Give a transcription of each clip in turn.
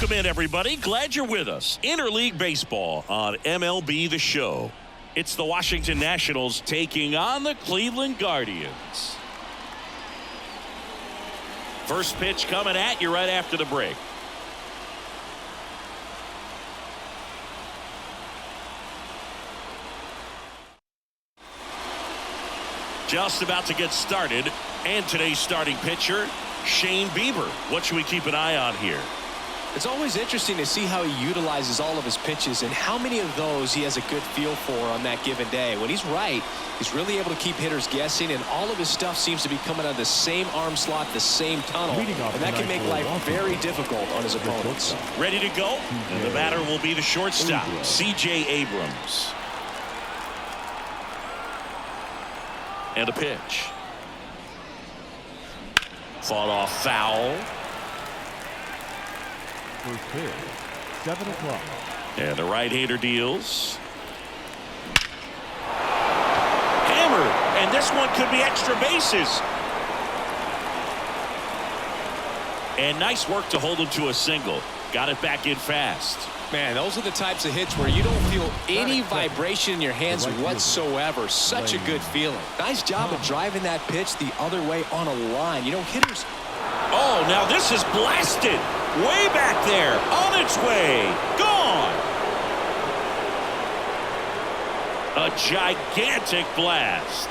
Welcome in, everybody. Glad you're with us. Interleague Baseball on MLB The Show. It's the Washington Nationals taking on the Cleveland Guardians. First pitch coming at you right after the break. Just about to get started, and today's starting pitcher, Shane Bieber. What should we keep an eye on here? It's always interesting to see how he utilizes all of his pitches and how many of those he has a good feel for on that given day. When he's right, he's really able to keep hitters guessing, and all of his stuff seems to be coming out of the same arm slot, the same tunnel, and that can make life very difficult on his opponents. Ready to go? And the batter will be the shortstop, C.J. Abrams. And a pitch. Fought off foul. First pitch, 7 o'clock. And the right-hander deals. Hammered, and this one could be extra bases. And nice work to hold him to a single. Got it back in fast. Man, those are the types of hits where you don't feel any vibration in your hands whatsoever. Such a good feeling. Nice job of driving that pitch the other way on a line. You know, hitters. Oh, now this is blasted. Way back there. On its way. Gone. A gigantic blast.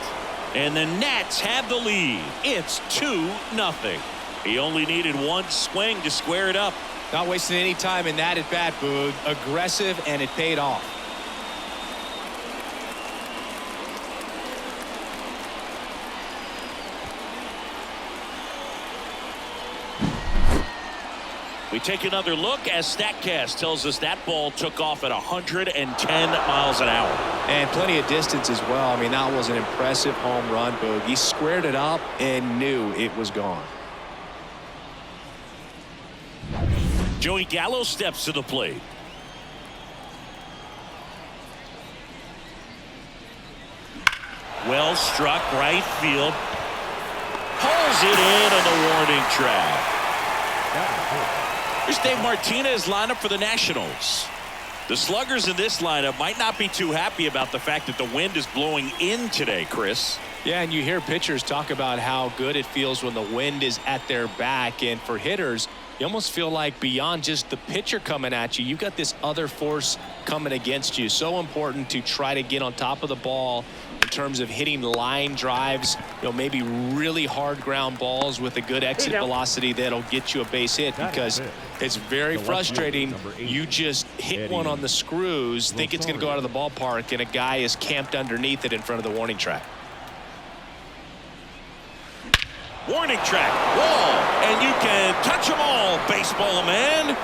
And the Nats have the lead. It's 2-0. He only needed one swing to square it up. Not wasting any time in that at bat, Boog. Aggressive, and it paid off. We take another look as StatCast tells us that ball took off at 110 miles an hour. And plenty of distance as well. I mean, that was an impressive home run, Boog. He squared it up and knew it was gone. Joey Gallo steps to the plate. Well struck right field. Pulls it in on the warning track. Here's Dave Martinez lineup for the Nationals. The sluggers in this lineup might not be too happy about the fact that the wind is blowing in today, Chris. Yeah, and you hear pitchers talk about how good it feels when the wind is at their back. And for hitters, you almost feel like beyond just the pitcher coming at you, you've got this other force coming against you. So important to try to get on top of the ball in terms of hitting line drives, you know, maybe really hard ground balls with a good exit velocity that'll get you a base hit, because it's very frustrating. You just hit one on the screws, think it's going to go out of the ballpark, and a guy is camped underneath it in front of the warning track. Warning track, wall, and you can touch them all, baseball man.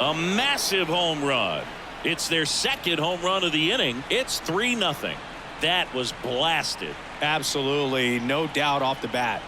A massive home run. It's their second home run of the inning. It's 3-0. That was blasted. Absolutely, no doubt off the bat.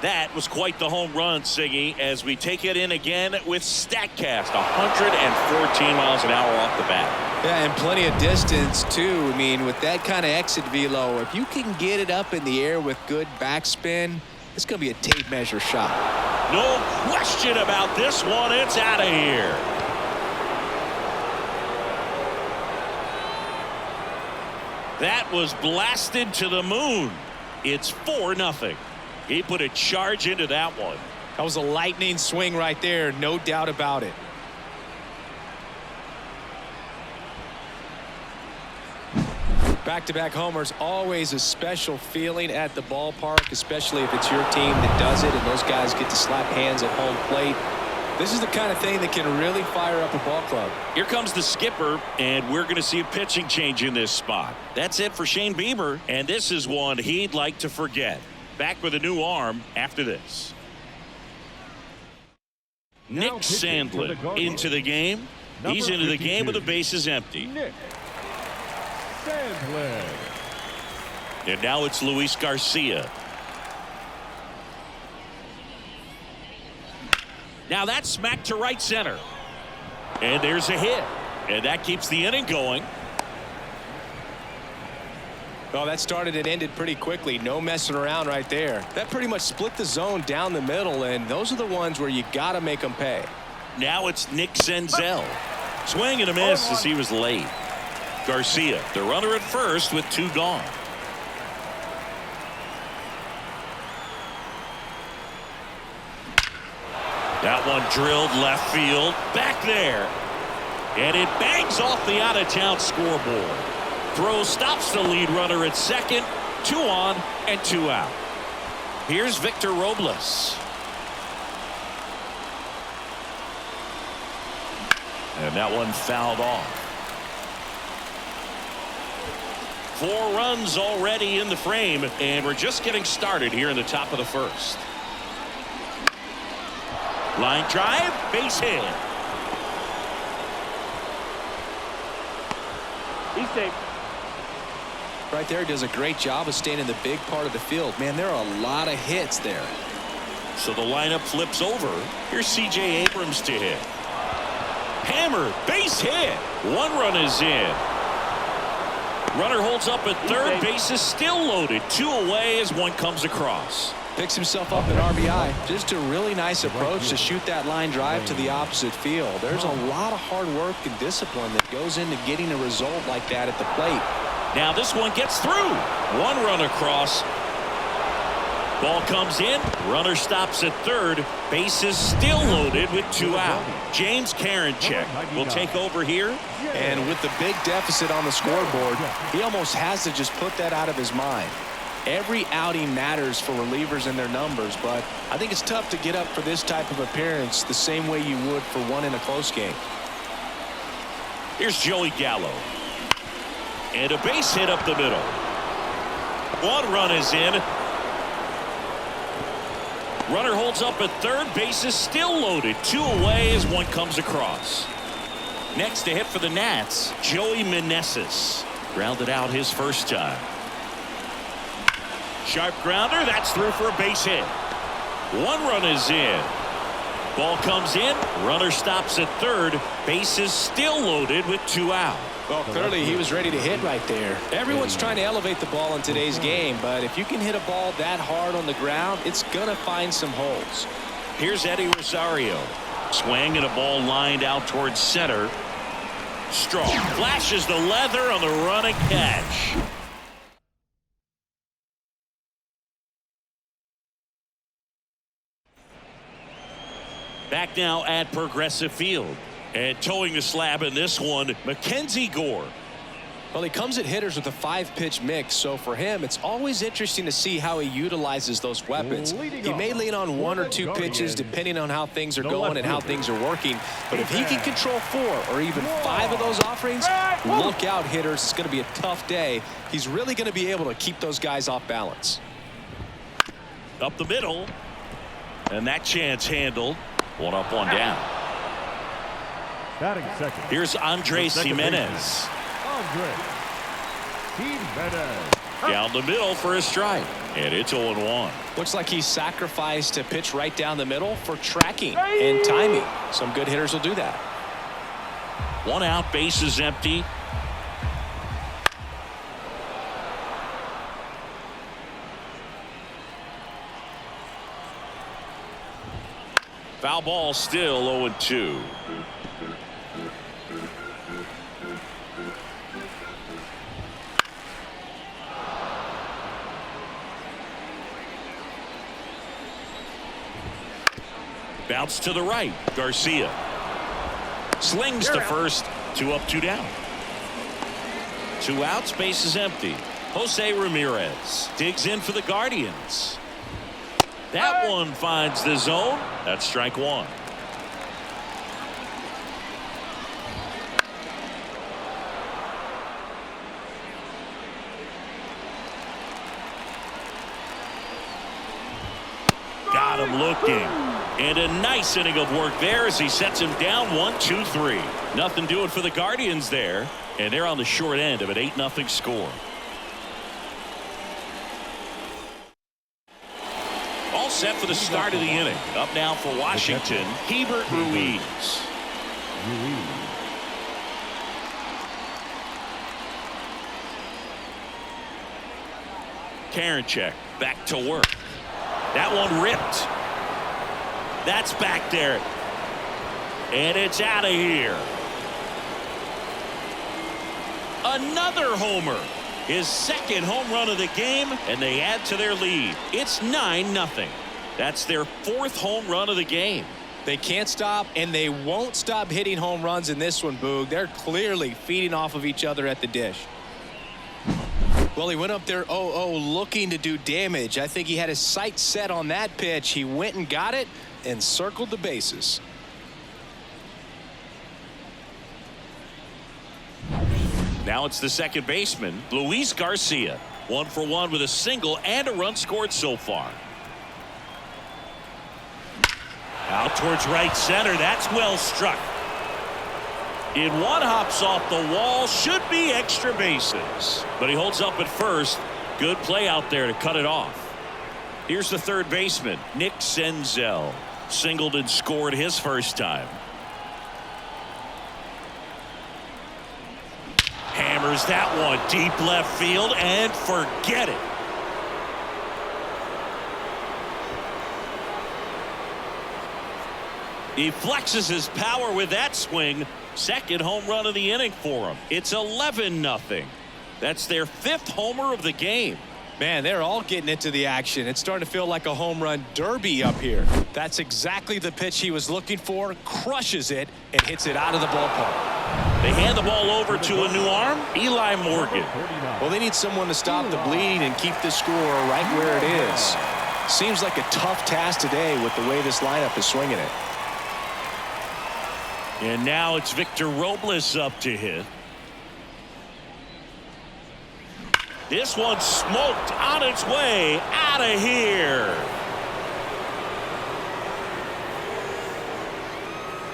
That was quite the home run, Siggy, as we take it in again with StatCast. 114 miles an hour off the bat. Yeah, and plenty of distance, too. I mean, with that kind of exit velo, if you can get it up in the air with good backspin, it's going to be a tape measure shot. No question about this one. It's out of here. That was blasted to the moon. It's 4-0. He put a charge into that one. That was a lightning swing right there, no doubt about it. Back-to-back homers, always a special feeling at the ballpark, especially if it's your team that does it and those guys get to slap hands at home plate. This is the kind of thing that can really fire up a ball club. Here comes the skipper, and we're going to see a pitching change in this spot. That's it for Shane Bieber, and this is one he'd like to forget. Back with a new arm after this. Nick Sandlin into the game. He's into the game with the bases empty. Nick Sandlin. And now it's Luis Garcia. Now that's smacked to right center. And there's a hit. And that keeps the inning going. Well, that started and ended pretty quickly. No messing around right there. That pretty much split the zone down the middle, and those are the ones where you got to make them pay. Now it's Nick Senzel. Swing and a miss as he was late. Garcia, the runner at first with 2 gone. That one drilled left field. Back there. And it bangs off the out-of-town scoreboard. Throw stops the lead runner at second. 2 on and 2 out. Here's Victor Robles. And that one fouled off. 4 runs already in the frame, and we're just getting started here in the top of the first. Line drive, base hit. He's safe. Right there, does a great job of staying in the big part of the field. Man, there are a lot of hits there. So the lineup flips over. Here's C.J. Abrams to hit. Hammer, base hit. 1 run is in. Runner holds up at third. Base is still loaded. 2 away as 1 comes across. Picks himself up an RBI. Just a really nice approach to shoot that line drive to the opposite field. There's a lot of hard work and discipline that goes into getting a result like that at the plate. Now this one gets through. 1 run across. Ball comes in. Runner stops at third. Base is still loaded with 2 out. James Karinchak will take over here. And with the big deficit on the scoreboard, he almost has to just put that out of his mind. Every outing matters for relievers and their numbers, but I think it's tough to get up for this type of appearance the same way you would for one in a close game. Here's Joey Gallo. And a base hit up the middle. 1 run is in. Runner holds up at third. Base is still loaded. 2 away as 1 comes across. Next to hit for the Nats, Joey Meneses. Grounded out his first time. Sharp grounder. That's through for a base hit. 1 run is in. Ball comes in. Runner stops at third. Base is still loaded with 2 out. Well, clearly he was ready to hit right there. Everyone's trying to elevate the ball in today's game, but if you can hit a ball that hard on the ground, it's going to find some holes. Here's Eddie Rosario. Swing and a ball lined out towards center. Strong flashes the leather on the run and catch. Back now at Progressive Field. And towing the slab in this one, Mackenzie Gore. Well, he comes at hitters with a 5-pitch mix, so for him, it's always interesting to see how he utilizes those weapons. He may lean on 1 or 2 pitches depending on how things are going and how things are working, but if he can control 4 or even 5 of those offerings, look out, hitters. It's going to be a tough day. He's really going to be able to keep those guys off balance. Up the middle, and that chance handled. 1 up, 1 down. Batting second. Here's Andres Jimenez. Down the middle for a strike. And it's 0-1. Looks like he sacrificed a pitch right down the middle for tracking and timing. Some good hitters will do that. 1 out, base is empty. Foul ball, still 0-2. Bounce to the right. Garcia slings to first. 2 up, 2 down. 2 outs, base is empty. Jose Ramirez digs in for the Guardians. That one finds the zone. That's strike 1. Got him looking. And a nice inning of work there as he sets him down 1-2-3. Nothing doing for the Guardians there. And they're on the short end of an 8-0 score. set for the start of the inning. Up now for Washington, Hebert Ruiz. Karinchak back to work. That one ripped. That's back there. And it's out of here. Another homer. His second home run of the game, and they add to their lead. It's 9-0. That's their fourth home run of the game. They can't stop, and they won't stop hitting home runs in this one, Boog. They're clearly feeding off of each other at the dish. Well, he went up there 0-0 looking to do damage. I think he had his sights set on that pitch. He went and got it and circled the bases. Now it's the second baseman, Luis Garcia. 1 for 1 with a single and a run scored so far. Out towards right center. That's well struck. In one, hops off the wall. Should be extra bases. But he holds up at first. Good play out there to cut it off. Here's the third baseman, Nick Senzel. Singled and scored his first time. Hammers that one deep left field and forget it. He flexes his power with that swing. Second home run of the inning for him. It's 11-0. That's their fifth homer of the game. Man, they're all getting into the action. It's starting to feel like a home run derby up here. That's exactly the pitch he was looking for. Crushes it and hits it out of the ballpark. They hand the ball over to a new arm, Eli Morgan. Well, they need someone to stop the bleed and keep the score right where it is. Seems like a tough task today with the way this lineup is swinging it. And now it's Victor Robles up to hit. This one smoked on its way out of here.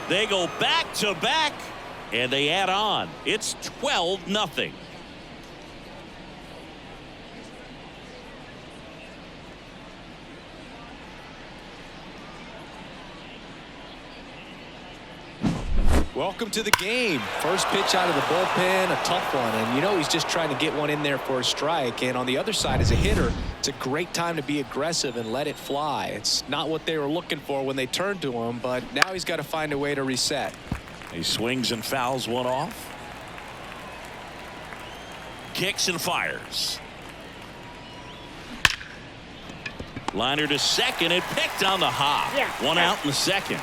They go back to back and they add on. It's 12-0. Welcome to the game. First pitch out of the bullpen, a tough one, and you know he's just trying to get one in there for a strike. And on the other side, as a hitter, it's a great time to be aggressive and let it fly. It's not what they were looking for when they turned to him, but now he's got to find a way to reset. He swings and fouls one off. Kicks and fires. Liner to second and picked on the hop. One out in the second.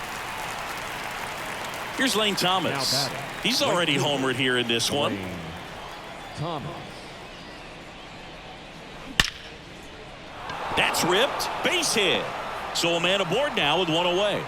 Here's Lane Thomas. He's already homered here in this one. Thomas. That's ripped. Base hit. So a man aboard now with one away.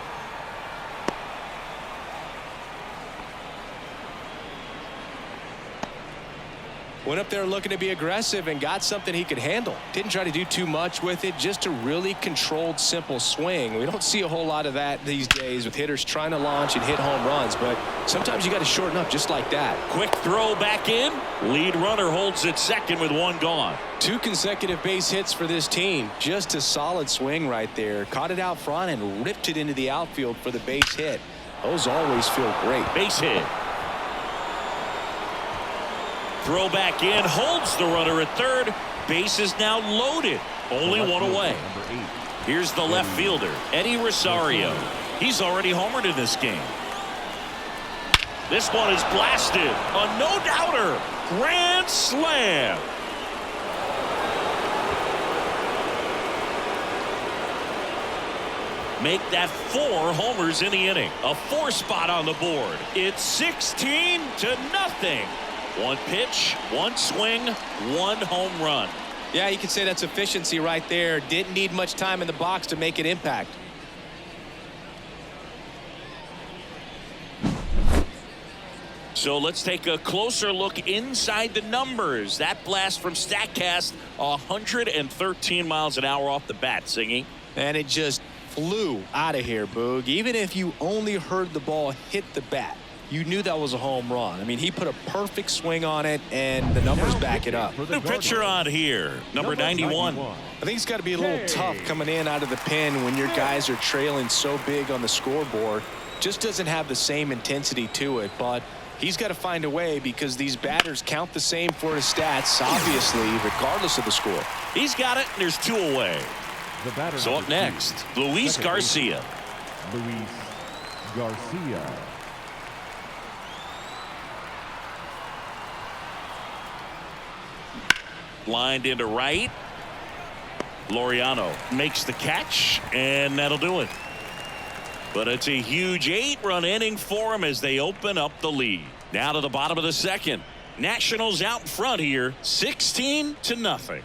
Went up there looking to be aggressive and got something he could handle. Didn't try to do too much with it, just a really controlled, simple swing. We don't see a whole lot of that these days with hitters trying to launch and hit home runs, but sometimes you got to shorten up just like that. Quick throw back in. Lead runner holds at second with one gone. 2 consecutive base hits for this team. Just a solid swing right there. Caught it out front and ripped it into the outfield for the base hit. Those always feel great. Base hit. Throw back in, holds the runner at third. Base is now loaded. Only one away. Here's the left fielder, Eddie Rosario. He's already homered in this game. This one is blasted. A no-doubter. Grand slam. Make that 4 homers in the inning. A 4 spot on the board. It's 16-0. One pitch, one swing, one home run. Yeah, you could say that's efficiency right there. Didn't need much time in the box to make an impact. So let's take a closer look inside the numbers. That blast from StatCast, 113 miles an hour off the bat, Singy. And it just flew out of here, Boog. Even if you only heard the ball hit the bat, you knew that was a home run. I mean, he put a perfect swing on it, and the numbers back it up. New pitcher on here, number 91. I think it's got to be a little tough coming in out of the pen when your guys are trailing so big on the scoreboard. Just doesn't have the same intensity to it, but he's got to find a way because these batters count the same for his stats, obviously, regardless of the score. He's got it, and there's 2 away. So up next, Luis Garcia. Luis Garcia. Lined into right. Laureano makes the catch, and that'll do it. But it's a huge 8-run inning for him as they open up the lead. Now to the bottom of the second. Nationals out in front here, 16-0.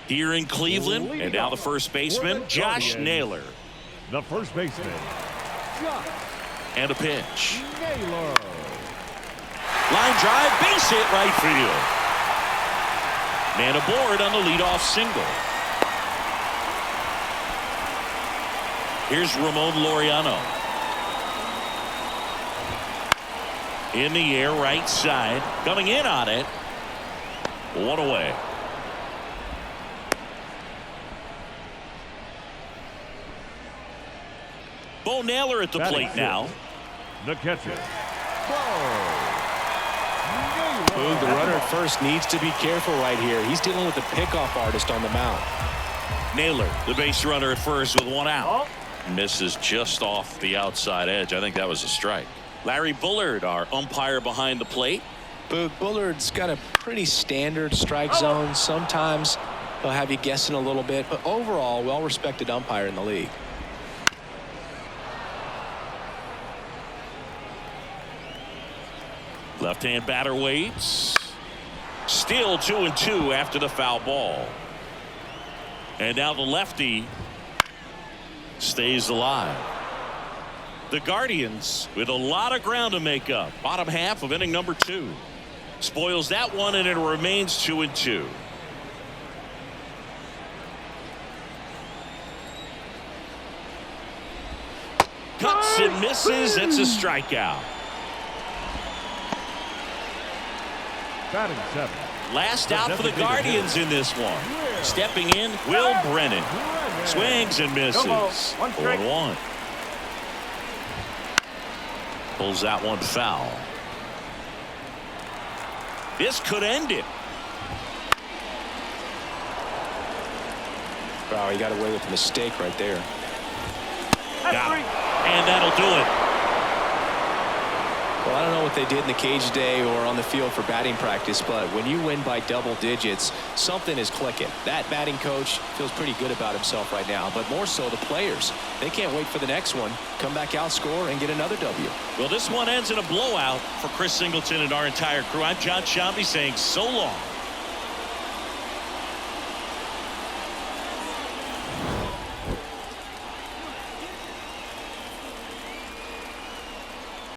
Here in Cleveland, and now the first baseman, Josh Naylor. The first baseman, Josh. And a pitch. Naylor. Line drive, base hit right field. Man aboard on the leadoff single. Here's Ramon Laureano. In the air, right side. Coming in on it. 1 away. Bo Naylor at the plate now. The catcher, Boog, the runner at first needs to be careful right here. He's dealing with a pickoff artist on the mound. Naylor, the base runner at first with 1 out. Misses just off the outside edge. I think that was a strike. Larry Bullard, our umpire behind the plate. Boog, Bullard's got a pretty standard strike zone. Sometimes he'll have you guessing a little bit, but overall, well-respected umpire in the league. Left-hand batter waits. Still 2-2 after the foul ball. And now the lefty stays alive. The Guardians with a lot of ground to make up. Bottom half of inning number 2. Spoils that one, and it remains 2-2. Cuts and misses. It's a strikeout. batting 7th. Last out for the Guardians in this one. Stepping in, Will Brennan. Swings and misses. 4-1. Pulls that one foul. This could end it. Wow, he got away with a mistake right there. Got it. And that'll do it. Well, I don't know what they did in the cage today or on the field for batting practice, but when you win by double digits, something is clicking. That batting coach feels pretty good about himself right now, but more so the players. They can't wait for the next one. Come back out, score, and get another W. Well, this one ends in a blowout for Chris Singleton and our entire crew. I'm John Shambi saying so long.